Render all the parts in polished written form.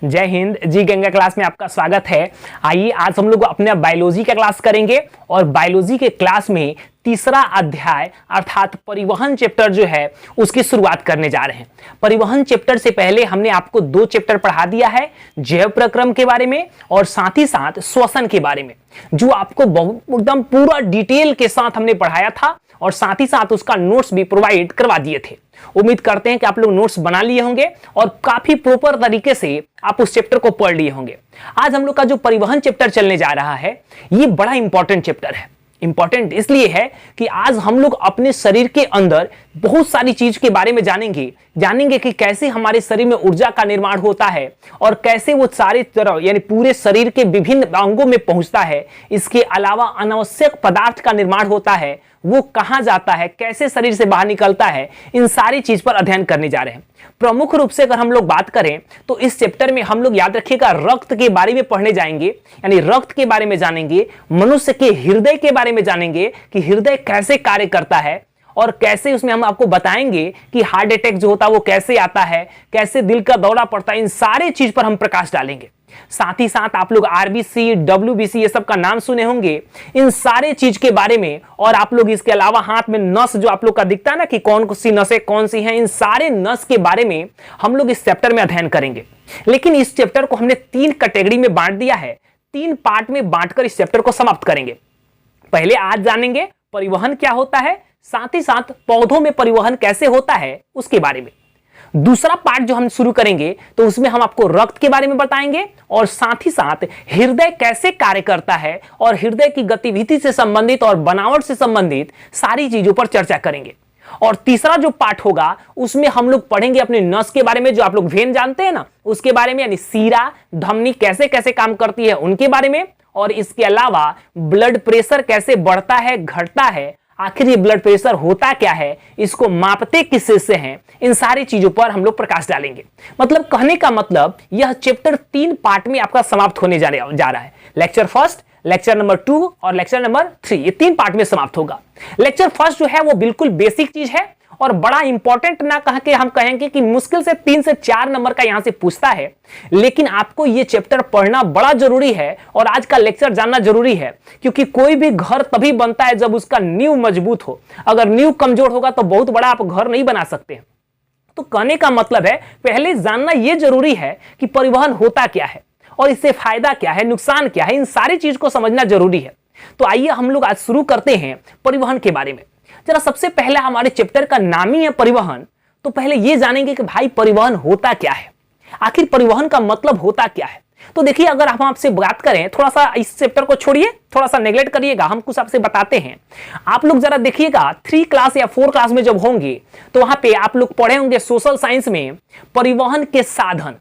जय हिंद जी। गंगा क्लास में आपका स्वागत है। आइए आज हम लोग अपने बायोलॉजी का क्लास करेंगे और बायोलॉजी के क्लास में तीसरा अध्याय अर्थात परिवहन चैप्टर जो है उसकी शुरुआत करने जा रहे हैं। परिवहन चैप्टर से पहले हमने आपको दो चैप्टर पढ़ा दिया है, जैव प्रक्रम के बारे में और साथ ही साथ श्वसन के बारे में, जो आपको एकदम पूरा डिटेल के साथ हमने पढ़ाया था और साथ ही साथ उसका नोट्स भी प्रोवाइड करवा दिए थे। उम्मीद करते हैं कि आप लोग नोट्स बना लिए होंगे और काफी प्रॉपर तरीके से आप उस चैप्टर को पढ़ लिए होंगे। आज हम लोग का जो परिवहन चैप्टर चलने जा रहा है ये बड़ा इंपॉर्टेंट चैप्टर है। इंपॉर्टेंट इसलिए है कि आज हम लोग अपने शरीर के अंदर बहुत सारी चीज के बारे में जानेंगे कि कैसे हमारे शरीर में ऊर्जा का निर्माण होता है और कैसे वो सारे तरह यानी पूरे शरीर के विभिन्न अंगों में पहुंचता है। इसके अलावा अनावश्यक पदार्थ का निर्माण होता है, वो कहां जाता है, कैसे शरीर से बाहर निकलता है, इन सारी चीज पर अध्ययन करने जा रहे हैं। प्रमुख रूप से अगर हम लोग बात करें तो इस चैप्टर में हम लोग याद रखिएगा रक्त के बारे में पढ़ने जाएंगे, यानी रक्त के बारे में जानेंगे, मनुष्य के हृदय के बारे में जानेंगे कि हृदय कैसे कार्य करता है और कैसे उसमें हम आपको बताएंगे कि हार्ट अटैक जो होता है वो कैसे आता है, कैसे दिल का दौरा पड़ता है, इन सारे चीज पर हम प्रकाश डालेंगे। साथ ही साथ आप लोग आरबीसी, डब्ल्यूबीसी ये सब का नाम सुने होंगे, इन सारे चीज के बारे में। और आप लोग इसके अलावा हाथ में नस जो आप लोग का दिखता है ना कि कौन सी नसें कौन सी हैं, इन सारे नस के बारे में हम लोग इस चैप्टर में अध्ययन करेंगे। लेकिन इस चैप्टर को हमने 3 कैटेगरी में बांट दिया है, 3 पार्ट में बांटकर इस चैप्टर को समाप्त करेंगे। पहले आज जानेंगे परिवहन क्या होता है, साथ ही साथ पौधों में परिवहन कैसे होता है उसके बारे में। दूसरा पार्ट जो हम शुरू करेंगे तो उसमें हम आपको रक्त के बारे में बताएंगे और साथ ही साथ हृदय कैसे कार्य करता है और हृदय की गतिविधि से संबंधित और बनावट से संबंधित सारी चीजों पर चर्चा करेंगे। और तीसरा जो पार्ट होगा उसमें हम लोग पढ़ेंगे अपने नस के बारे में, जो आप लोग वेन जानते हैं ना उसके बारे में, यानी सीरा धमनी कैसे कैसे काम करती है उनके बारे में। और इसके अलावा ब्लड प्रेशर कैसे बढ़ता है घटता है, आखिर ये ब्लड प्रेशर होता क्या है, इसको मापते किससे से हैं, इन सारी चीजों पर हम लोग प्रकाश डालेंगे। मतलब कहने का मतलब यह चैप्टर 3 पार्ट में आपका समाप्त होने जा रहा है। लेक्चर फर्स्ट, लेक्चर नंबर 2 और लेक्चर नंबर 3, ये 3 पार्ट में समाप्त होगा। लेक्चर फर्स्ट जो है वो बिल्कुल बेसिक चीज है और बड़ा इंपॉर्टेंट ना कह के हम कहेंगे कि मुश्किल से 3 से 4 नंबर का यहां से पूछता है, लेकिन आपको यह चैप्टर पढ़ना बड़ा जरूरी है और आज का लेक्चर जानना जरूरी है, क्योंकि कोई भी घर तभी बनता है जब उसका नींव मजबूत हो। अगर नींव कमजोर होगा तो बहुत बड़ा आप घर नहीं बना सकते। तो कहने का मतलब है पहले जानना यह जरूरी है कि परिवहन होता क्या है और इससे फायदा क्या है, नुकसान क्या है, इन सारी चीज को समझना जरूरी है। तो आइए हम लोग आज शुरू करते हैं परिवहन के बारे में। जरा सबसे पहले हमारे चैप्टर का नाम ही है परिवहन, तो पहले यह जानेंगे कि भाई परिवहन होता क्या है, आखिर परिवहन का मतलब होता क्या है। तो देखिए अगर हम आपसे बात करें, थोड़ा सा इस चैप्टर को छोड़िए, थोड़ा सा नेग्लेक्ट करिएगा, हम कुछ आपसे बताते हैं। आप लोग जरा देखिएगा 3 क्लास या 4 क्लास में जब होंगे तो वहां पे आप लोग पढ़े होंगे सोशल साइंस में परिवहन के साधन,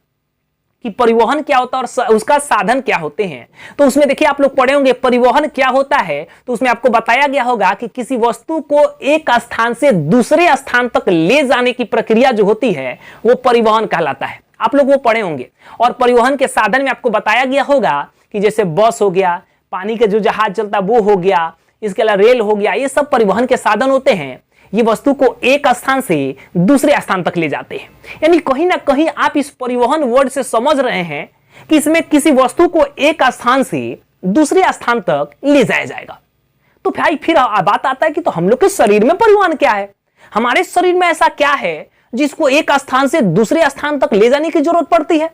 कि परिवहन क्या होता है और उसका साधन क्या होते हैं। तो उसमें देखिए आप लोग पढ़े होंगे परिवहन क्या होता है, तो उसमें आपको बताया गया होगा कि किसी वस्तु को एक स्थान से दूसरे स्थान तक ले जाने की प्रक्रिया जो होती है वो परिवहन कहलाता है। आप लोग वो पढ़े होंगे। और परिवहन के साधन में आपको बताया गया होगा कि जैसे बस हो गया, पानी का जो जहाज चलता है वो हो गया, इसके अलावा रेल हो गया, ये सब परिवहन के साधन होते हैं। ये वस्तु को एक स्थान से दूसरे स्थान तक ले जाते हैं। यानी कहीं ना कहीं आप इस परिवहन वर्ड से समझ रहे हैं कि इसमें किसी वस्तु को एक स्थान से दूसरे स्थान तक ले जाया जाएगा। तो भाई फिर बात आता है कि तो हम लोग के शरीर में परिवहन क्या है, हमारे शरीर में ऐसा क्या है जिसको एक स्थान से दूसरे स्थान तक ले जाने की जरूरत पड़ती है।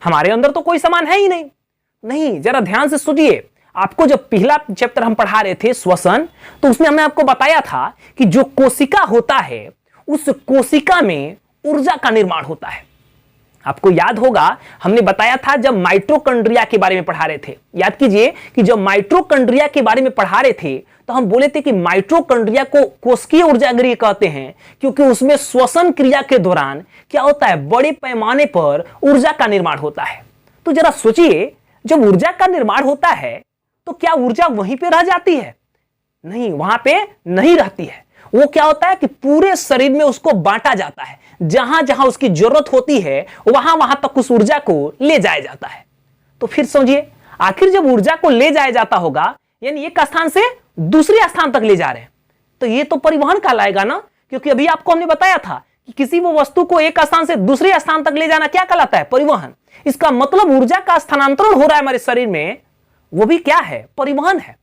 हमारे अंदर तो कोई सामान है ही नहीं। जरा ध्यान से सुनिए, आपको जब पहला चैप्टर हम पढ़ा रहे थे श्वसन, तो उसमें हमने आपको बताया था कि जो कोशिका होता है उस कोशिका में ऊर्जा का निर्माण होता है। आपको याद होगा हमने बताया था जब माइटोकॉन्ड्रिया के बारे में पढ़ा रहे थे, याद कीजिए कि जब माइटोकॉन्ड्रिया के बारे में पढ़ा रहे थे तो हम बोले थे कि माइटोकॉन्ड्रिया को कोशिकीय ऊर्जागृह कहते हैं, क्योंकि उसमें श्वसन क्रिया के दौरान क्या होता है, बड़े पैमाने पर ऊर्जा का निर्माण होता है। तो जरा सोचिए, जब ऊर्जा का निर्माण होता है तो क्या ऊर्जा वहीं पे रह जाती है? नहीं, वहां पे नहीं रहती है। वो क्या होता है कि पूरे शरीर में उसको बांटा जाता है, जहां जहां उसकी जरूरत होती है वहां वहां तक उस ऊर्जा को ले जाया जाता है। तो फिर समझिए, आखिर जब ऊर्जा को ले जाया जाता होगा, यानी एक स्थान से दूसरे स्थान तक ले जा रहे हैं, तो ये तो परिवहन कहलाएगा ना, क्योंकि अभी आपको हमने बताया था कि किसी वो वस्तु को एक स्थान से दूसरे स्थान तक ले जाना क्या कहलाता है, परिवहन। इसका मतलब ऊर्जा का स्थानांतरण हो रहा है हमारे शरीर में, वो भी क्या है? परिवहन है।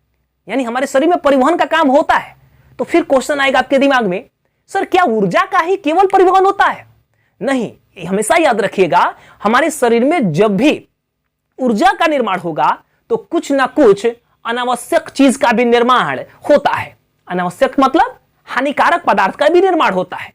यानी हमारे शरीर में परिवहन का काम होता है। तो फिर क्वेश्चन आएगा आपके दिमाग में, सर क्या ऊर्जा का ही केवल परिवहन होता है? नहीं, हमेशा याद रखिएगा, हमारे शरीर में जब भी ऊर्जा का निर्माण होगा तो कुछ ना कुछ अनावश्यक चीज का भी निर्माण होता है। अनावश्यक मतलब हानिकारक पदार्थ का भी निर्माण होता है।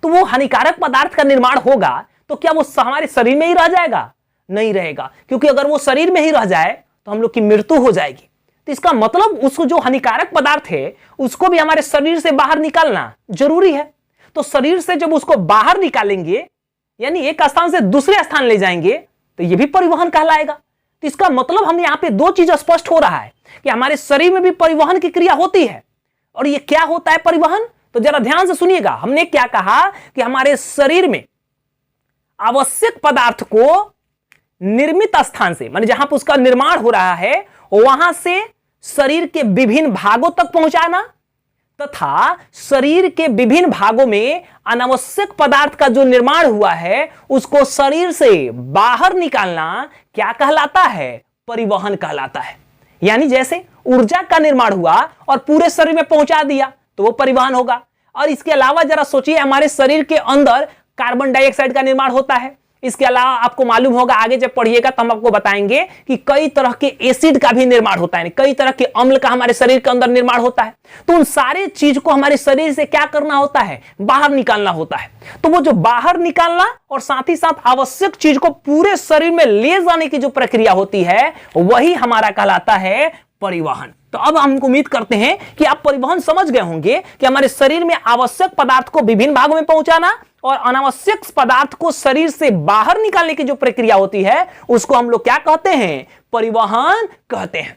तो वो हानिकारक पदार्थ का निर्माण होगा तो क्या वो हमारे शरीर में ही रह जाएगा? नहीं रहेगा, क्योंकि अगर वो शरीर में ही रह जाए तो हम लोग की मृत्यु हो जाएगी। तो इसका मतलब उसको जो हानिकारक पदार्थ है उसको भी हमारे शरीर से बाहर निकालना जरूरी है। तो शरीर से जब उसको बाहर निकालेंगे, यानी एक स्थान से दूसरे स्थान ले जाएंगे, तो ये भी परिवहन कहलाएगा। तो इसका मतलब हमें यहां पे दो चीज स्पष्ट हो रहा है कि हमारे शरीर में भी परिवहन की क्रिया होती है। और ये क्या होता है परिवहन? तो जरा ध्यान से सुनिएगा, हमने क्या कहा कि हमारे शरीर में आवश्यक पदार्थ को निर्मित स्थान से, माने जहां पर उसका निर्माण हो रहा है वहां से शरीर के विभिन्न भागों तक पहुंचाना, तथा शरीर के विभिन्न भागों में अनावश्यक पदार्थ का जो निर्माण हुआ है उसको शरीर से बाहर निकालना क्या कहलाता है? परिवहन कहलाता है। यानी जैसे ऊर्जा का निर्माण हुआ और पूरे शरीर में पहुंचा दिया तो वो परिवहन होगा। और इसके अलावा जरा सोचिए, हमारे शरीर के अंदर कार्बन डाइऑक्साइड का निर्माण होता है। इसके अलावा आपको मालूम होगा, आगे जब पढ़िएगा तो हम आपको बताएंगे कि कई तरह के एसिड का भी निर्माण होता है, कई तरह के अम्ल का हमारे शरीर के अंदर निर्माण होता है। तो उन सारे चीज को हमारे शरीर से क्या करना होता है? बाहर निकालना होता है। तो वो जो बाहर निकालना और साथ ही साथ आवश्यक चीज को पूरे शरीर में ले जाने की जो प्रक्रिया होती है वही हमारा कहलाता है परिवहन। तो अब हम उम्मीद करते हैं कि आप परिवहन समझ गए होंगे कि हमारे शरीर में आवश्यक पदार्थ को विभिन्न भागों में पहुंचाना और अनावश्यक पदार्थ को शरीर से बाहर निकालने की जो प्रक्रिया होती है उसको हम लोग क्या कहते हैं? परिवहन कहते हैं।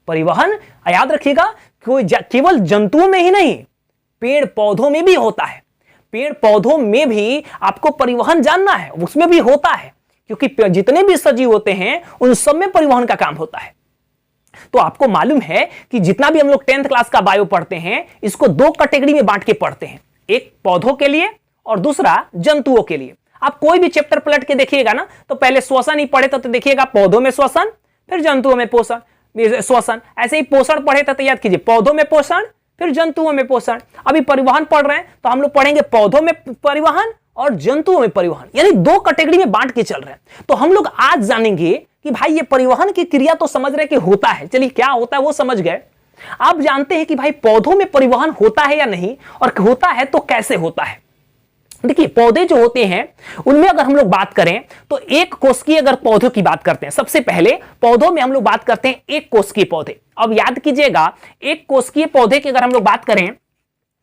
परिवहन याद रखिएगा, कोई केवल जंतुओं में ही नहीं, पेड़ पौधों में भी होता है। पेड़ पौधों में भी आपको परिवहन जानना है, उसमें भी होता है, क्योंकि जितने भी सजीव होते हैं उन सब में परिवहन का काम होता है। तो आपको मालूम है कि जितना भी हम लोग 10th क्लास का बायो पढ़ते हैं इसको दो कैटेगरी में बांट के पढ़ते हैं, एक पौधों के लिए और दूसरा जंतुओं के लिए। आप कोई भी चैप्टर पलट के देखिएगा ना तो पहले श्वसन ही पढ़े तो देखिएगा पौधों में श्वसन, फिर जंतुओं में पोषण श्वसन। ऐसे ही पोषण पढ़े तो याद कीजिए पौधों में पोषण फिर जंतुओं में पोषण। अभी परिवहन पढ़ रहे हैं तो हम लोग पढ़ेंगे पौधों में परिवहन और जंतुओं में परिवहन, यानी दो कैटेगरी में बांट के चल रहे हैं। तो हम लोग आज जानेंगे कि भाई ये परिवहन की क्रिया तो समझ रहे कि होता है, चलिए क्या होता है वो समझ गए। आप जानते हैं कि भाई पौधों में परिवहन होता है या नहीं, और होता है तो कैसे होता है। देखिए पौधे जो होते हैं उनमें अगर हम लोग बात करें तो एक कोशिकीय अगर पौधों की बात करते हैं, सबसे पहले पौधों में हम लोग बात करते हैं एक कोशिकीय पौधे। अब याद कीजिएगा, एक कोशिकीय पौधे की अगर हम लोग बात करें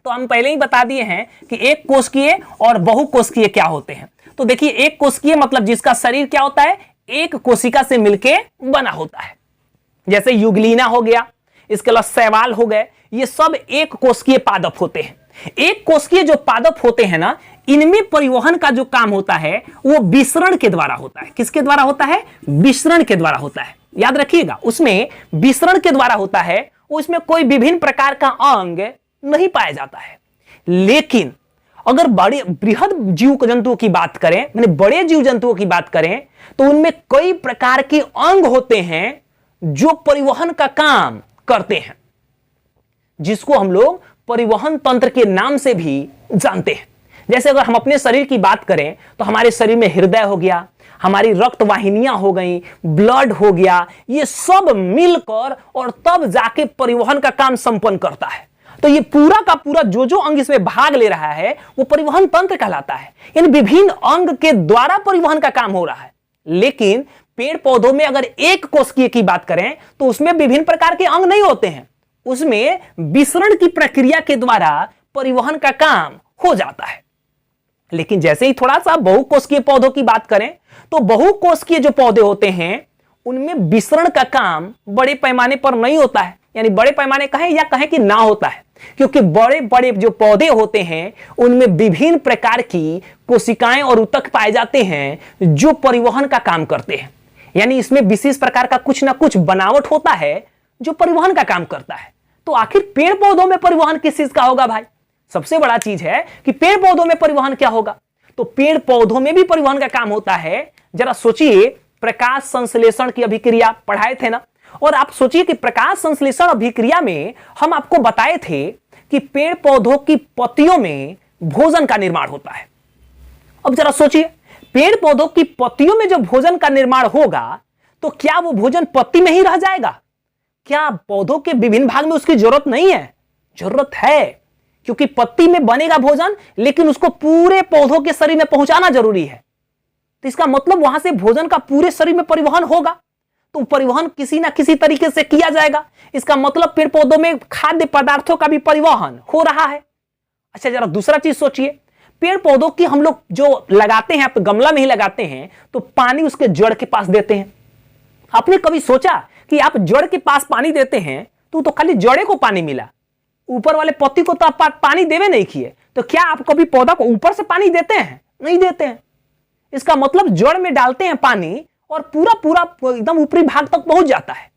तो हम पहले ही बता दिए हैं कि एक कोशिकीय और बहुकोशिकीय क्या होते हैं। तो देखिए एक कोशिकीय मतलब जिसका शरीर क्या होता है? एक कोशिका से मिलके बना होता है, जैसे युगलीना हो गया, इसके अलावा शैवाल हो गए, ये सब एक कोशिकीय पादप होते हैं। एक कोशिकीय जो पादप होते हैं ना, इनमें परिवहन का जो काम होता है वो विसरण के द्वारा होता है। किसके द्वारा होता है? विसरण के द्वारा होता है। याद रखिएगा, उसमें विसरण के द्वारा होता है, उसमें कोई विभिन्न प्रकार का अंग नहीं पाया जाता है। लेकिन अगर बड़े बृहद जीव जंतुओं की बात करें, यानी बड़े जीव जंतुओं की बात करें, तो उनमें कई प्रकार के अंग होते हैं जो परिवहन का काम करते हैं, जिसको हम लोग परिवहन तंत्र के नाम से भी जानते हैं। जैसे अगर हम अपने शरीर की बात करें तो हमारे शरीर में हृदय हो गया, हमारी रक्त वाहिनियां हो गई, ब्लड हो गया, ये सब मिलकर और तब जाके परिवहन का काम संपन्न करता है। तो ये पूरा का पूरा जो जो अंग इसमें भाग ले रहा है वो परिवहन तंत्र कहलाता है, यानी विभिन्न अंग के द्वारा परिवहन का काम हो रहा है। लेकिन पेड़ पौधों में अगर एक कोशिकीय की बात करें तो उसमें विभिन्न प्रकार के अंग नहीं होते हैं, उसमें विसरण की प्रक्रिया के द्वारा परिवहन का काम हो जाता है। लेकिन जैसे ही थोड़ा सा बहुकोशिकीय पौधों की बात करें तो बहुकोशिकीय जो पौधे होते हैं उनमें विसरण का काम बड़े पैमाने पर नहीं होता है, यानी बड़े पैमाने कहें या कहें कि ना होता है, क्योंकि बड़े बड़े जो पौधे होते हैं उनमें विभिन्न प्रकार की कोशिकाएं और ऊतक पाए जाते हैं जो परिवहन का काम करते हैं। यानी इसमें विशेष प्रकार का कुछ ना कुछ बनावट होता है जो परिवहन का काम करता है। तो आखिर पेड़ पौधों में परिवहन किस चीज का होगा भाई? सबसे बड़ा चीज है कि पेड़ पौधों में परिवहन क्या होगा। तो पेड़ पौधों में भी परिवहन का काम होता है, जरा सोचिए, प्रकाश संश्लेषण की अभिक्रिया पढ़ाए थे ना, और आप सोचिए कि प्रकाश संश्लेषण अभिक्रिया में हम आपको बताए थे कि पेड़ पौधों की पत्तियों में भोजन का निर्माण होता है। अब जरा सोचिए, पेड़ पौधों की पत्तियों में जब भोजन का निर्माण होगा तो क्या वो भोजन पत्ती में ही रह जाएगा? क्या पौधों के विभिन्न भाग में उसकी जरूरत नहीं है? जरूरत है, क्योंकि पत्ती में बनेगा भोजन, लेकिन उसको पूरे पौधों के शरीर में पहुंचाना जरूरी है। तो इसका मतलब वहां से भोजन का पूरे शरीर में परिवहन होगा, तो परिवहन किसी ना किसी तरीके से किया जाएगा। इसका मतलब पेड़ पौधों में खाद्य पदार्थों का भी परिवहन हो रहा है। अच्छा, जरा दूसरा चीज सोचिए, पेड़ पौधों की हम लोग जो लगाते हैं, आप गमला में ही लगाते हैं, तो पानी उसके जड़ के पास देते हैं। आपने कभी सोचा कि आप जड़ के पास पानी देते हैं तो खाली जड़े को पानी मिला, ऊपर वाले पत्ती को तो आप पानी देवे नहीं किए, तो क्या आप कभी पौधा को ऊपर से पानी देते हैं? नहीं देते हैं। इसका मतलब जड़ में डालते हैं पानी और पूरा पूरा एकदम ऊपरी भाग तक पहुंच जाता है।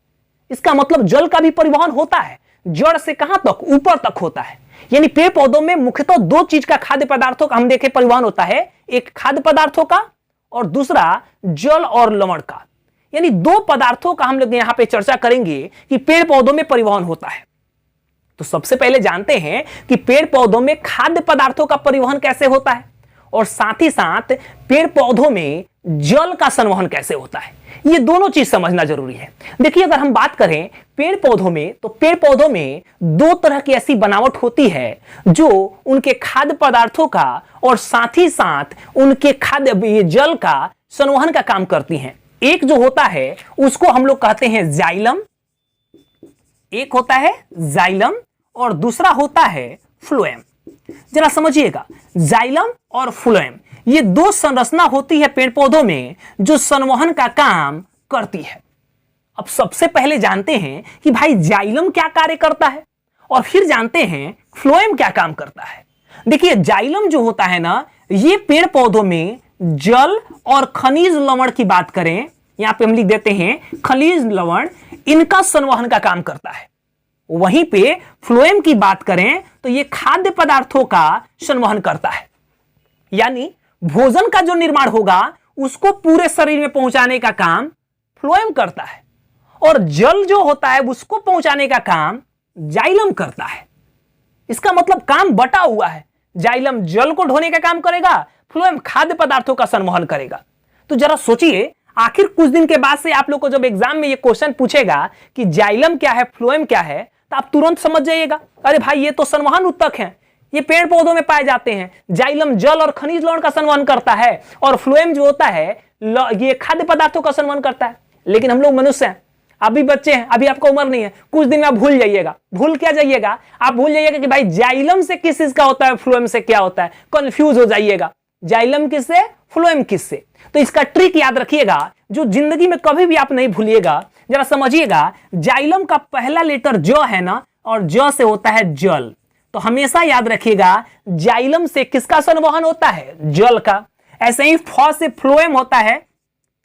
इसका मतलब जल का भी परिवहन होता है, जड़ से कहां तक? ऊपर तक होता है। यानी पेड़ पौधों में मुख्यतः दो चीज का, खाद्य पदार्थों का हम देखें परिवहन होता है, एक खाद्य पदार्थों का और दूसरा जल और लवण का। यानी दो पदार्थों का हम लोग यहां पे चर्चा करेंगे कि पेड़ पौधों में परिवहन होता है। तो सबसे पहले जानते हैं कि पेड़ पौधों में खाद्य पदार्थों का परिवहन कैसे होता है, और साथ ही साथ पेड़ पौधों में जल का संवहन कैसे होता है। ये दोनों चीज समझना जरूरी है। देखिए, अगर हम बात करें पेड़ पौधों में, तो पेड़ पौधों में दो तरह की ऐसी बनावट होती है जो उनके खाद्य पदार्थों का और साथ ही साथ उनके खाद्य जल का संवहन का काम करती हैं। एक जो होता है उसको हम लोग कहते हैं जाइलम, एक होता है जाइलम और दूसरा होता है फ्लोएम। जरा समझिएगा, जाइलम और फ्लोएम, ये दो संरचना होती है पेड़ पौधों में जो संवहन का काम करती है। अब सबसे पहले जानते हैं कि भाई जाइलम क्या कार्य करता है, और फिर जानते हैं फ्लोएम क्या काम करता है। देखिए, जाइलम जो होता है ना, ये पेड़ पौधों में जल और खनिज लवण की बात करें, यहां पे हम लिख देते हैं खनिज लवण, इनका संवहन का काम करता है। वहीं पे फ्लोएम की बात करें तो ये खाद्य पदार्थों का संवहन करता है। यानी भोजन का जो निर्माण होगा उसको पूरे शरीर में पहुंचाने का काम फ्लोएम करता है, और जल जो होता है उसको पहुंचाने का काम जाइलम करता है। इसका मतलब काम बटा हुआ है, जाइलम जल को ढोने का काम करेगा, फ्लोएम खाद्य पदार्थों का संवहन करेगा। तो जरा सोचिए, आखिर कुछ दिन के बाद से आप लोग को जब एग्जाम में ये क्वेश्चन पूछेगा कि जाइलम क्या है, फ्लोएम क्या है, तो आप तुरंत समझ जाइएगा, अरे भाई ये तो संवहन उत्तक है, ये पेड़ पौधों में पाए जाते हैं। जाइलम जल और खनिज लवण का संवहन करता है, और फ्लोएम जो होता है ये खाद्य पदार्थों का संवहन करता है। लेकिन हम लोग मनुष्य हैं, अभी बच्चे हैं, अभी आपका उम्र नहीं है, कुछ दिन में आप भूल जाइएगा। भूल क्या जाइएगा? आप भूल जाइएगा कि भाई जाइलम से किस चीज का होता है, फ्लोएम से क्या होता है, कंफ्यूज हो जाइएगा, जाइलम किससे, फ्लोएम किससे। तो इसका ट्रिक याद रखिएगा, जो जिंदगी में कभी भी आप नहीं भूलिएगा। जरा समझिएगा, जाइलम का पहला लेटर ज है ना, और ज से होता है जल, तो हमेशा याद रखिएगा जाइलम से किसका संवहन होता है, जल का। ऐसे ही फ से फ्लोएम होता है,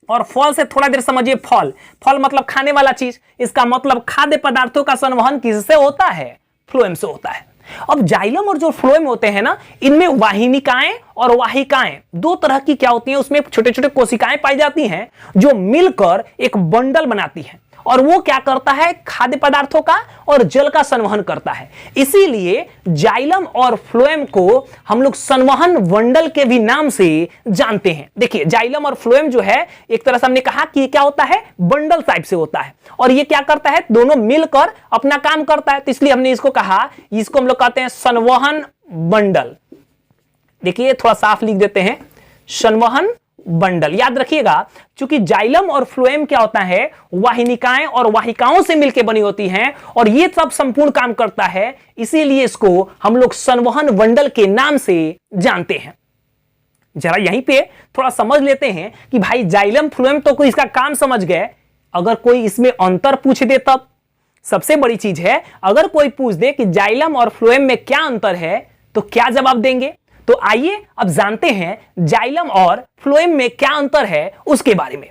और फल से थोड़ा देर समझिए, फल, फल मतलब खाने वाला चीज, इसका मतलब खाद्य पदार्थों का संवहन किससे होता है, फ्लोएम से होता है। अब जाइलम और जो फ्लोएम होते हैं ना, इनमें वाहिनिकाएं और वाहिकाएं दो तरह की क्या होती हैं, उसमें छोटे छोटे कोशिकाएं पाई जाती हैं जो मिलकर एक बंडल बनाती हैं, और वो क्या करता है, खाद्य पदार्थों का और जल का संवहन करता है। इसीलिए जाइलम और फ्लोएम को हम लोग संवहन बंडल के भी नाम से जानते हैं। देखिए, जाइलम और फ्लोएम जो है, एक तरह से हमने कहा कि क्या होता है, बंडल टाइप से होता है, और ये क्या करता है, दोनों मिलकर अपना काम करता है। तो इसलिए हमने इसको कहा, इसको हम लोग कहते हैं संवहन बंडल। देखिए, थोड़ा साफ लिख देते हैं, संवहन बंडल। याद रखिएगा, क्योंकि जाइलम और फ्लोएम क्या होता है, वाहिनिकाएं और वाहिकाओं से मिलकर बनी होती हैं, और ये सब संपूर्ण काम करता है, इसीलिए इसको हम लोग संवहन बंडल के नाम से जानते हैं। जरा यहीं पे थोड़ा समझ लेते हैं कि भाई जाइलम फ्लोएम तो कोई इसका काम समझ गए, अगर कोई इसमें अंतर पूछ दे तब। सबसे बड़ी चीज है, अगर कोई पूछ दे कि जाइलम और फ्लोएम में क्या अंतर है, तो क्या जवाब देंगे। तो आइए अब जानते हैं जाइलम और फ्लोएम में क्या अंतर है उसके बारे में।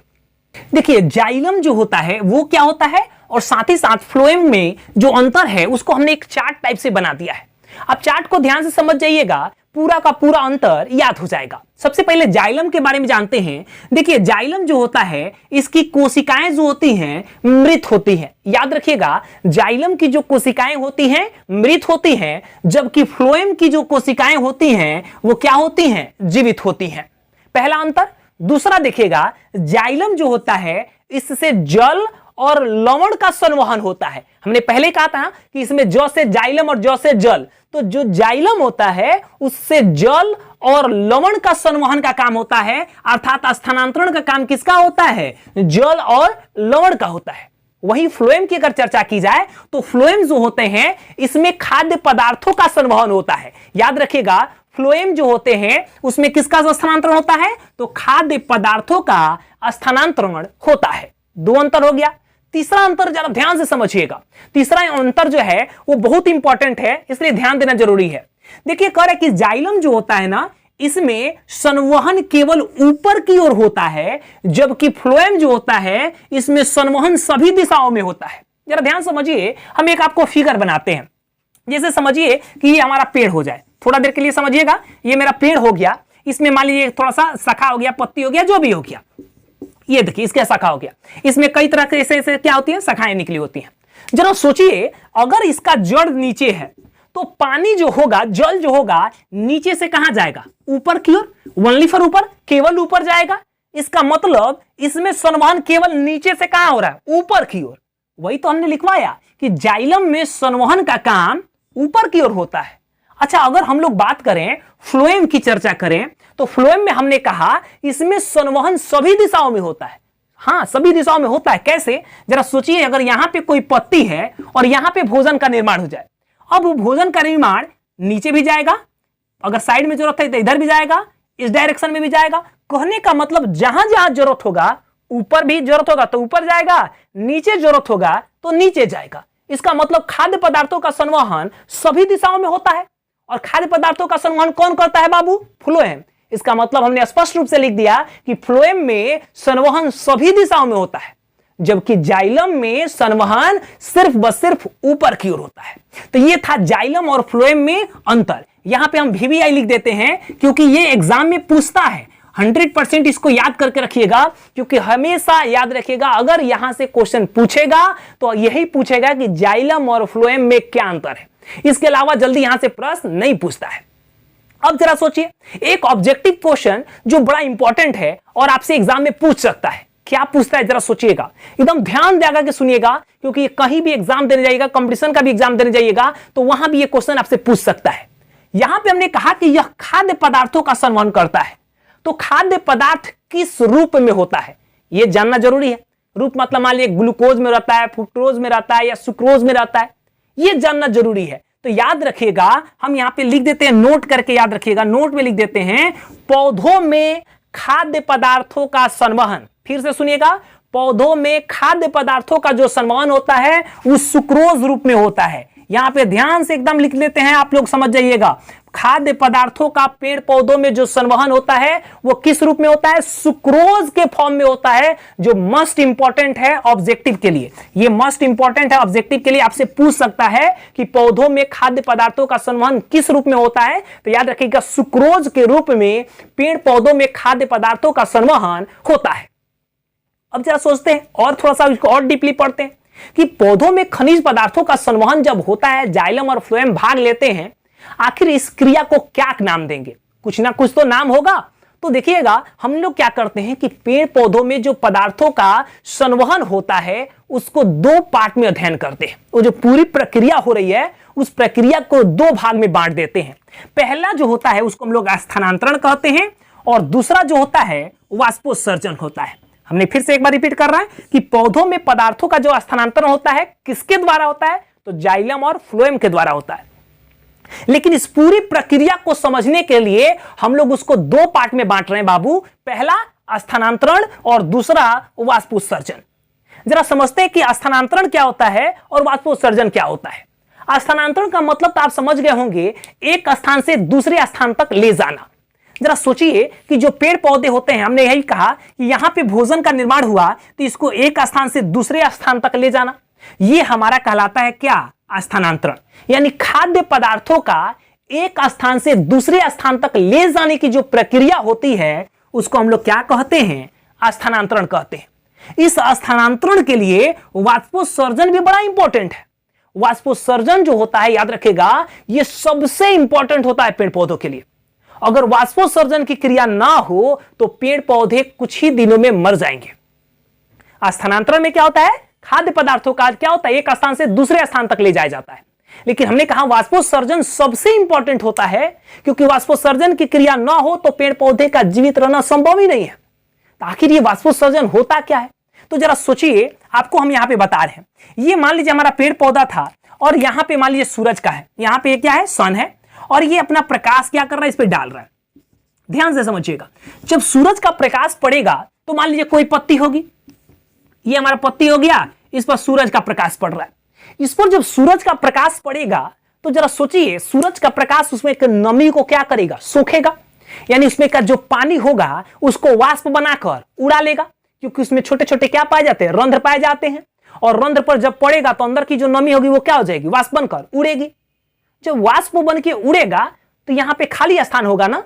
देखिए, जाइलम जो होता है वो क्या होता है, और साथ ही साथ फ्लोएम में जो अंतर है उसको हमने एक चार्ट टाइप से बना दिया है। अब चार्ट को ध्यान से समझ जाइएगा, पूरा का पूरा अंतर याद हो जाएगा। सबसे पहले जाइलम के बारे में जानते हैं। देखिए जाइलम जो होता है इसकी कोशिकाएं जो होती हैं मृत होती हैं। याद रखिएगा जाइलम की जो कोशिकाएं होती हैं मृत होती हैं, जबकि फ्लोएम की जो कोशिकाएं होती हैं वो क्या होती हैं, जीवित होती हैं। पहला अंतर। दूसरा देखिएगा जाइलम जो होता है इससे जल और लवण का संवहन होता है। हमने पहले कहा था कि इसमें ज से जाइलम और ज से जल, तो जो जाइलम होता है उससे जल और लवण का संवहन का काम होता है, अर्थात स्थानांतरण का काम किसका होता है, जल और लवण का होता है। वही फ्लोएम की अगर चर्चा की जाए तो फ्लोएम जो होते हैं इसमें खाद्य पदार्थों का संवहन होता है। याद रखिएगा फ्लोएम जो होते हैं उसमें किसका स्थानांतरण होता है, तो खाद्य पदार्थों का स्थानांतरण होता है। दो अंतर हो गया। तीसरा अंतर जरा ध्यान से समझिएगा। तीसरा अंतर जो है वो बहुत इंपॉर्टेंट है, इसलिए ध्यान देना जरूरी है। देखिए कह रहे कि जाइलम जो होता है ना इसमें संवहन केवल ऊपर की ओर होता है, जबकि फ्लोएम जो होता है इसमें संवहन सभी दिशाओं में होता है। जरा ध्यान समझिए, हम एक आपको फिगर बनाते हैं। जैसे समझिए कि ये हमारा पेड़ हो जाए, थोड़ा देर के लिए समझिएगा। ये मेरा पेड़ हो गया, इसमें मान लीजिए थोड़ा सा शाखा हो गया, पत्ती हो गया, जो भी हो गया। ये देखिए इसका शाखा हो गया, इसमें कई तरह के ऐसे क्या होती है, शाखाएं निकली होती हैं। जरा सोचिए अगर इसका जड़ नीचे है तो पानी जो होगा, जल जो होगा नीचे से कहां जाएगा, ऊपर की ओर, ओनली फॉर ऊपर, केवल ऊपर जाएगा। इसका मतलब इसमें संवहन केवल नीचे से कहां हो रहा है, ऊपर की ओर। वही तो हमने लिखवाया कि जाइलम में संवहन का काम ऊपर की ओर होता है। अच्छा अगर हम लोग बात करें फ्लोएम की चर्चा करें तो फ्लोएम में हमने कहा इसमें संवहन सभी दिशाओं में होता है। हाँ सभी दिशाओं में होता है। कैसे, जरा सोचिए अगर यहां पे कोई पत्ती है और यहां पे भोजन का निर्माण हो जाए, अब वो भोजन का निर्माण नीचे भी जाएगा, अगर साइड में जरूरत है तो इधर भी जाएगा, इस डायरेक्शन में भी जाएगा। कहने का मतलब जहां जहां जरूरत होगा, ऊपर भी जरूरत होगा तो ऊपर जाएगा, नीचे जरूरत होगा तो नीचे जाएगा। इसका मतलब खाद्य पदार्थों का संवहन सभी दिशाओं में होता है। और खाद्य पदार्थों का संवहन कौन करता है बाबू, फ्लोएम। इसका मतलब हमने स्पष्ट रूप से लिख दिया कि फ्लोएम में संवहन सभी दिशाओं में होता है, जबकि जाइलम में संवहन सिर्फ ऊपर की ओर होता है। तो ये था जाइलम और फ्लोएम में अंतर। यहां पे हम VVI लिख देते हैं क्योंकि ये एग्जाम में पूछता है। 100% इसको याद करके रखिएगा, क्योंकि हमेशा याद रखिएगा अगर यहां से क्वेश्चन पूछेगा तो यही पूछेगा कि जाइलम और फ्लोएम में क्या अंतर है। इसके अलावा जल्दी यहां से प्रश्न नहीं पूछता है। अब जरा सोचिए एक ऑब्जेक्टिव क्वेश्चन जो बड़ा इंपॉर्टेंट है और आपसे एग्जाम में पूछ सकता है। क्या पूछता है जरा सोचिएगा, एकदम ध्यान देगा कि सुनिएगा, क्योंकि कहीं भी एग्जाम देने जाइएगा, कंपटीशन का भी एग्जाम देने जाइएगा तो वहां भी ये क्वेश्चन आपसे पूछ सकता है। यहां पे हमने कहा कि यह खाद्य पदार्थों का संवहन करता है, तो खाद्य पदार्थ किस रूप में होता है यह जानना जरूरी है। रूप मतलब मान लीजिए ग्लूकोज में रहता है, फ्रुक्टोज में रहता है या सुक्रोज में रहता है, यह जानना जरूरी है। तो याद रखिएगा, हम यहां पे लिख देते हैं, नोट करके याद रखिएगा, नोट में लिख देते हैं पौधों में खाद्य पदार्थों का संवहन। फिर से सुनिएगा, पौधों में खाद्य पदार्थों का जो संवहन होता है वो सुक्रोज रूप में होता है। यहां पे ध्यान से एकदम लिख लेते हैं, आप लोग समझ जाइएगा। खाद्य पदार्थों का पेड़ पौधों में जो संवहन होता है वो किस रूप में होता है, सुक्रोज के फॉर्म में होता है, जो मस्ट इंपॉर्टेंट है ऑब्जेक्टिव के लिए। ये मस्ट इंपॉर्टेंट है ऑब्जेक्टिव के लिए, आपसे पूछ सकता है कि पौधों में खाद्य पदार्थों का संवहन किस रूप में होता है। तो याद रखिएगा सुक्रोज के रूप में पेड़ पौधों में खाद्य पदार्थों का संवहन होता है। अब जरा सोचते हैं और थोड़ा सा इसको और डीपली पढ़ते हैं कि पौधों में खनिज पदार्थों का संवहन जब होता है, जाइलम और फ्लोएम भाग लेते हैं, आखिर इस क्रिया को क्या नाम देंगे, कुछ ना कुछ तो नाम होगा। तो देखिएगा हम लोग क्या करते हैं कि पेड़ पौधों में जो पदार्थों का संवहन होता है उसको दो पार्ट में अध्ययन करते हैं। वो जो पूरी प्रक्रिया हो रही है उस प्रक्रिया को दो भाग में बांट देते हैं। पहला जो होता है उसको हम लोग स्थानांतरण कहते हैं और दूसरा जो होता है वाष्पोत्सर्जन होता है। हमने फिर से एक बार रिपीट कर रहा है कि पौधों में पदार्थों का जो स्थानांतरण होता है किसके द्वारा होता है, तो जाइलम और फ्लोएम के द्वारा होता है। लेकिन इस पूरी प्रक्रिया को समझने के लिए हम लोग उसको दो पार्ट में बांट रहे हैं बाबू, पहला स्थानांतरण और दूसरा वाष्पोत्सर्जन। जरा समझते हैं कि स्थानांतरण क्या होता है और वाष्पोत्सर्जन क्या होता है। स्थानांतरण का मतलब तो आप समझ गए होंगे, एक स्थान से दूसरे स्थान तक ले जाना। जरा सोचिए कि जो पेड़ पौधे होते हैं, हमने यही कहा कि यहां पे भोजन का निर्माण हुआ तो इसको एक स्थान से दूसरे स्थान तक ले जाना, ये हमारा कहलाता है क्या, स्थानांतरण। यानी खाद्य पदार्थों का एक स्थान से दूसरे स्थान तक ले जाने की जो प्रक्रिया होती है उसको हम लोग क्या कहते हैं? स्थानांतरण कहते हैं। इस स्थानांतरण के लिए वाष्पोत्सर्जन भी बड़ा इंपॉर्टेंट है। वाष्पोत्सर्जन जो होता है, याद रखेगा, यह सबसे इंपॉर्टेंट होता है पेड़ पौधों के लिए। अगर वाष्पोत्सर्जन की क्रिया ना हो तो पेड़ पौधे कुछ ही दिनों में मर जाएंगे। स्थानांतरण में क्या होता है? खाद्य पदार्थों का क्या होता है? एक स्थान से दूसरे स्थान तक ले जाया जाता है। लेकिन हमने कहा वाष्पोत्सर्जन सबसे इंपॉर्टेंट होता है, क्योंकि वाष्पोत्सर्जन की क्रिया ना हो तो पेड़ पौधे का जीवित रहना संभव ही नहीं है। तो आखिर ये वाष्पोत्सर्जन होता क्या है? तो जरा सोचिए, आपको हम यहां पे बता रहे हैं। ये मान लीजिए हमारा पेड़ पौधा था और यहां पे मान लीजिए सूरज का है, यहां पे क्या है? सन है, और ये अपना प्रकाश क्या कर रहा है? इस पे डाल रहा है। ध्यान से समझिएगा, जब सूरज का प्रकाश पड़ेगा तो मान लीजिए कोई पत्ती होगी, ये हमारा पत्ती हो गया, इस पर सूरज का प्रकाश पड़ रहा है। इस पर जब सूरज का प्रकाश पड़ेगा तो जरा सोचिए, सूरज का प्रकाश उसमें एक नमी को क्या करेगा? सोखेगा, यानी उसमें का जो पानी होगा उसको वाष्प बनाकर उड़ा लेगा, क्योंकि उसमें छोटे छोटे क्या पाए जाते हैं? रंध्र पाए जाते हैं। और रंध्र पर जब पड़ेगा तो अंदर की जो नमी होगी वो क्या हो जाएगी? वाष्प बनकर उड़ेगी। जब वाष्प बन के उड़ेगा तो यहां पे खाली स्थान होगा ना,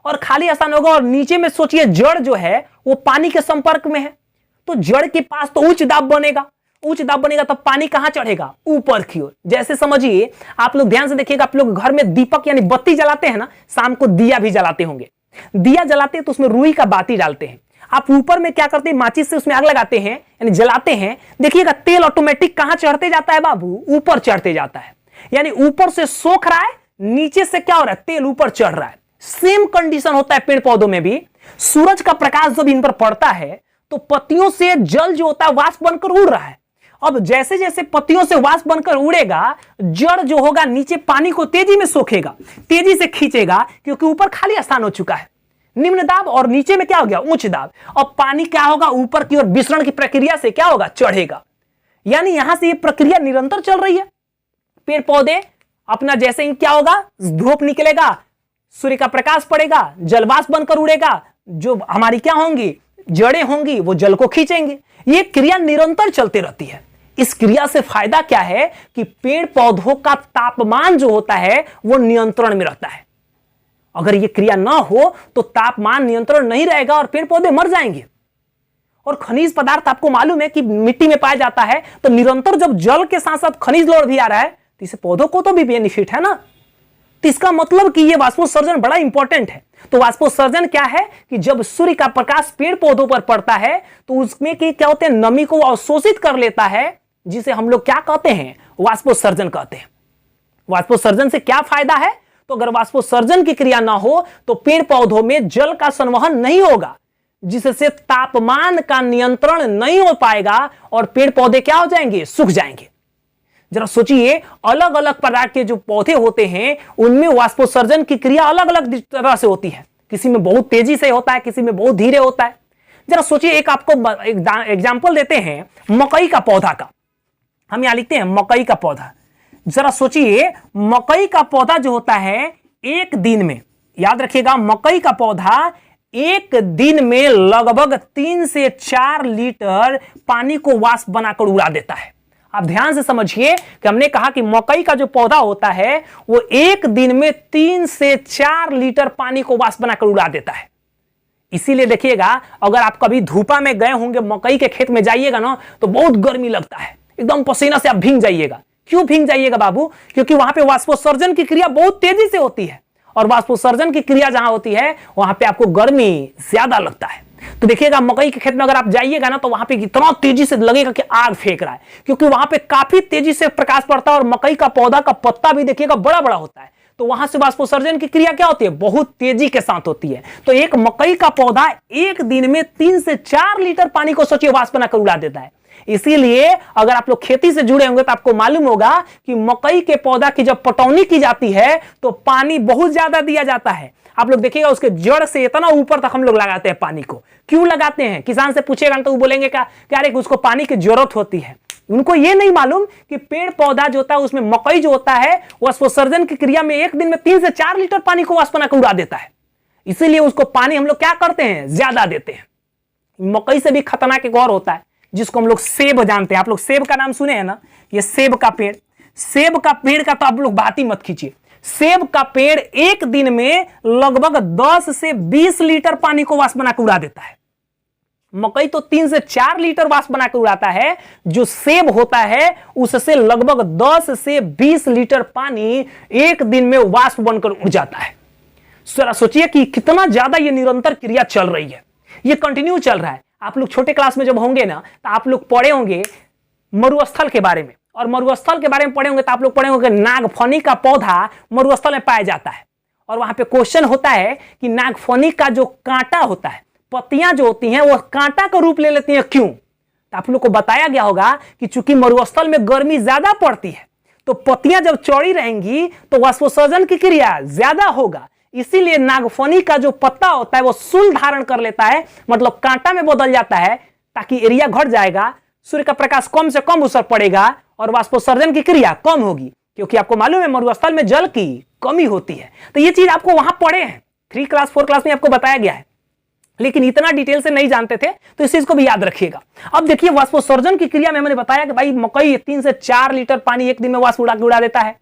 और खाली स्थान होगा, और नीचे में सोचिए जड़ जो है वो पानी के संपर्क में है, तो जड़ के पास तो उच्च दाब बनेगा। उच्च दाब बनेगा तब पानी कहां चढ़ेगा? ऊपर की ओर। जैसे समझिए, आप लोग ध्यान से देखिएगा, आप लोग घर में दीपक यानी बत्ती जलाते हैं ना, शाम को दिया भी जलाते होंगे। दिया जलाते हैं तो उसमें रुई का बाती डालते हैं। आप ऊपर में क्या करते हैं? माचिस से उसमें आग लगाते हैं, यानी जलाते हैं। देखिएगा तेल ऑटोमेटिक कहां चढ़ते जाता है बाबू? ऊपर चढ़ते जाता है, यानी ऊपर से सोख रहा है, नीचे से क्या हो रहा है? तेल ऊपर चढ़ रहा है। सेम कंडीशन होता है पेड़ पौधों में भी। सूरज का प्रकाश जब इन पर पड़ता है तो पत्तियों से जल जो होता है वाष्प बनकर उड़ रहा है। अब जैसे जैसे पत्तियों से वाष्प बनकर उड़ेगा, जड़ जो होगा नीचे पानी को तेजी में सोखेगा, तेजी से खींचेगा, क्योंकि ऊपर खाली स्थान हो चुका है। निम्न दाब और नीचे में क्या हो गया? उच्च दाब। और पानी क्या होगा? ऊपर की ओर विसरण की प्रक्रिया से क्या होगा? चढ़ेगा। यानी यहां से ये प्रक्रिया निरंतर चल रही है। पेड़ पौधे अपना जैसे ही क्या होगा? धूप निकलेगा, सूर्य का प्रकाश पड़ेगा, जलवाष्प बनकर उड़ेगा, जो हमारी क्या होंगी? जड़ें होंगी, वो जल को खींचेंगे। ये क्रिया निरंतर चलती रहती है। इस क्रिया से फायदा क्या है कि पेड़ पौधों का तापमान जो होता है वो नियंत्रण में रहता है। अगर ये क्रिया ना हो तो तापमान नियंत्रण नहीं रहेगा और पेड़ पौधे मर जाएंगे। और खनिज पदार्थ आपको मालूम है कि मिट्टी में पाया जाता है, तो निरंतर जब जल के साथ साथ खनिज लोड भी आ रहा है तो इससे पौधों को तो भी बेनिफिट है ना। तो इसका मतलब कि ये वाष्पोत्सर्जन बड़ा इंपॉर्टेंट है। तो वाष्पोत्सर्जन क्या है कि जब सूर्य का प्रकाश पेड़ पौधों पर पड़ता है तो उसमें की क्या होते हैं? नमी को अवशोषित कर लेता है, जिसे हम लोग क्या कहते हैं? वाष्पोत्सर्जन कहते हैं। वाष्पोत्सर्जन से क्या फायदा है? तो अगर वाष्पोत्सर्जन की क्रिया ना हो तो पेड़ पौधों में जल का संवहन नहीं होगा, जिससे तापमान का नियंत्रण नहीं हो पाएगा और पेड़ पौधे क्या हो जाएंगे? सूख जाएंगे। जरा सोचिए, अलग अलग प्रकार के जो पौधे होते हैं उनमें वाष्पोत्सर्जन की क्रिया अलग अलग तरह से होती है। किसी में बहुत तेजी से होता है, किसी में बहुत धीरे होता है। जरा सोचिए, एक आपको एग्जांपल देते हैं मकई का पौधा का। हम यहां लिखते हैं मकई का पौधा। जरा सोचिए, मकई का पौधा जो होता है एक दिन में, याद रखिएगा, मकई का पौधा एक दिन में लगभग 3 से 4 लीटर पानी को वाष्प बनाकर उड़ा देता है। आप ध्यान से समझिए कि हमने कहा कि मकई का जो पौधा होता है वो एक दिन में 3 से 4 लीटर पानी को वाष्प बनाकर उड़ा देता है। इसीलिए देखिएगा, अगर आप कभी धूपा में गए होंगे, मकई के खेत में जाइएगा ना, तो बहुत गर्मी लगता है, एकदम पसीना से आप भीग जाइएगा। क्यों भीग जाइएगा बाबू? क्योंकि वहां पे वाष्पोत्सर्जन की क्रिया बहुत तेजी से होती है, और वाष्पोत्सर्जन की क्रिया जहां होती है वहां पे आपको गर्मी ज्यादा लगता है। तो देखिएगा, मकई के खेत में अगर आप जाइएगा ना, तो वहां पे इतना तेजी से लगेगा कि आग फेंक रहा है, क्योंकि वहां पे काफी तेजी से प्रकाश पड़ता है, और मकई का पौधा का पत्ता भी देखिएगा बड़ा बड़ा होता है। तो वहां से वाष्पोत्सर्जन की क्रिया क्या होती है? बहुत तेजी के साथ होती है। तो एक मकई का पौधा एक दिन में 3 से 4 लीटर पानी को सोचिए वाष्प बनाकर उड़ा देता है। इसीलिए अगर आप लोग खेती से जुड़े होंगे तो आपको मालूम होगा कि मकई के पौधा की जब पटौनी की जाती है तो पानी बहुत ज्यादा दिया जाता है। आप लोग देखिएगा, उसके जड़ से इतना ऊपर तक हम लोग लगाते हैं पानी को। क्यों लगाते हैं? किसान से पूछेगा तो वो बोलेंगे क्या अरे उसको पानी की जरूरत होती है। उनको ये नहीं मालूम कि पेड़ पौधा जो होता है उसमें मकई जो होता है वाष्पोत्सर्जन की क्रिया में एक दिन में 3 से 4 लीटर पानी को वाष्प बनाकर उड़ा देता है। इसीलिए उसको पानी हम लोग क्या करते हैं? ज्यादा देते हैं। मकई से भी खतरनाक एक और होता है जिसको हम लोग सेब जानते हैं। आप लोग सेब का नाम सुने हैं ना? ये सेब का पेड़, सेब का पेड़ का तो आप लोग बात ही मत कीजिए। सेब का पेड़ एक दिन में लगभग 10 से 20 लीटर पानी को वाष्प बनाकर उड़ा देता है। मकई तो 3 से 4 लीटर वाष्प बनाकर उड़ाता है। जो सेब होता है उससे लगभग 10 से 20 लीटर पानी एक दिन में वाष्प बनकर उड़ जाता है। जरा सोचिए कि कितना ज्यादा ये निरंतर क्रिया चल रही है, ये कंटिन्यू चल रहा है। आप लोग छोटे क्लास में जब होंगे ना तो आप लोग पढ़े होंगे मरुस्थल के बारे में, और मरुस्थल के बारे में पढ़े होंगे तो आप लोग पढ़े होंगे नागफनी का पौधा मरुस्थल में पाया जाता है। और वहां पे क्वेश्चन होता है कि नागफनी का जो कांटा होता है, पत्तियां जो होती हैं वो कांटा का रूप ले लेती हैं, क्यों? तो आप लोग को बताया गया होगा कि चूंकि मरुस्थल में गर्मी ज्यादा पड़ती है तो पत्तियां जब चौड़ी रहेंगी तो वाष्पोत्सर्जन की क्रिया ज्यादा होगा, इसीलिए नागफनी का जो पत्ता होता है वो शूल धारण कर लेता है, मतलब कांटा में बदल जाता है, ताकि एरिया घट जाएगा, सूर्य का प्रकाश कम से कम असर पड़ेगा और वाष्पोत्सर्जन की क्रिया कम होगी, क्योंकि आपको मालूम है मरुस्थल में जल की कमी होती है। तो ये चीज आपको वहां पढ़े हैं, 3 क्लास 4 क्लास में आपको बताया गया है, लेकिन इतना डिटेल से नहीं जानते थे, तो इस चीज को भी याद रखिएगा। अब देखिए वाष्पोत्सर्जन की क्रिया में मैंने बताया कि भाई मकई 3 से 4 लीटर पानी एक दिन में वाष्प उड़ा देता है,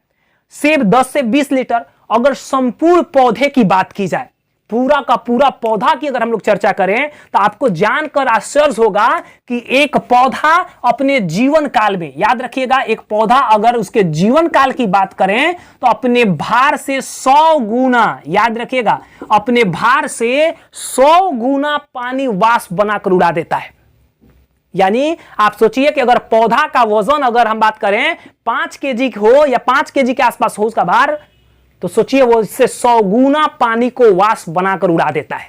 सेब 10 से 20 लीटर। अगर संपूर्ण पौधे की बात की जाए, पूरा का पूरा पौधा की अगर हम लोग चर्चा करें तो आपको जानकर आश्चर्य होगा कि एक पौधा अपने जीवन काल में, याद रखिएगा, एक पौधा अगर उसके जीवन काल की बात करें तो अपने भार से 100 गुना, याद रखिएगा, अपने भार से 100 गुना पानी वाष्प बनाकर उड़ा देता है। यानी आप सोचिए कि अगर पौधा का वजन अगर हम बात करें 5 केजी हो या 5 केजी के आसपास हो उसका भार, तो सोचिए वो इससे 100 गुना पानी को वाष्प बनाकर उड़ा देता है।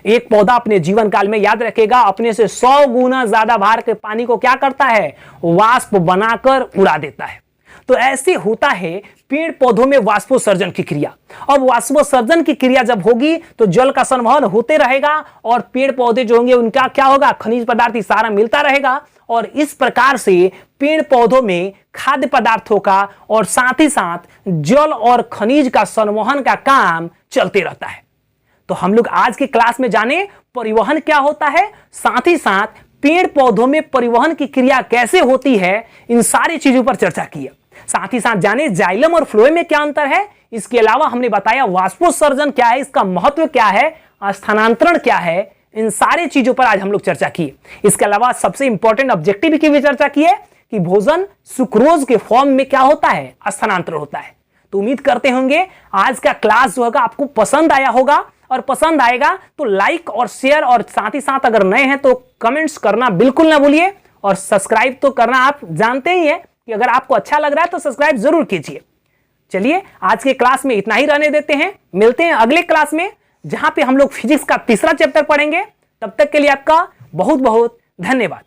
एक पौधा अपने जीवन काल में, याद रखेगा, अपने से 100 गुना ज्यादा भार के पानी को क्या करता है? वाष्प बनाकर उड़ा देता है। तो ऐसे होता है पेड़ पौधों में वाष्पोत्सर्जन की क्रिया। अब वाष्पोत्सर्जन की क्रिया जब होगी तो जल का संवहन होते रहेगा और पेड़ पौधे जो होंगे उनका क्या होगा? खनिज पदार्थ सारा मिलता रहेगा, और इस प्रकार से पेड़ पौधों में खाद्य पदार्थों का और साथ ही साथ जल और खनिज का संवहन का काम चलते रहता है। तो हम लोग आज के क्लास में जाने परिवहन क्या होता है, साथ ही साथ पेड़ पौधों में परिवहन की क्रिया कैसे होती है, इन सारी चीजों पर चर्चा की है। साथ ही साथ जाने जाइलम और फ्लोएम में क्या अंतर है। इसके अलावा हमने बताया वाष्पोत्सर्जन क्या है, इसका महत्व क्या है, स्थानांतरण क्या है, इन सारी चीजों पर आज हम लोग चर्चा की। इसके अलावा सबसे इंपॉर्टेंट ऑब्जेक्टिव की भी चर्चा की है कि भोजन सुक्रोज के फॉर्म में क्या होता है? स्थानांतरण होता है। तो उम्मीद करते होंगे आज का क्लास जो होगा आपको पसंद आया होगा, और पसंद आएगा तो लाइक और शेयर, और साथ ही साथ अगर नए हैं तो कमेंट्स करना बिल्कुल ना भूलिए, और सब्सक्राइब तो करना आप जानते ही हैं कि अगर आपको अच्छा लग रहा है तो सब्सक्राइब जरूर कीजिए। चलिए आज के क्लास में इतना ही रहने देते हैं, मिलते हैं अगले क्लास में जहां पे हम लोग फिजिक्स का तीसरा चैप्टर पढ़ेंगे। तब तक के लिए आपका बहुत बहुत धन्यवाद।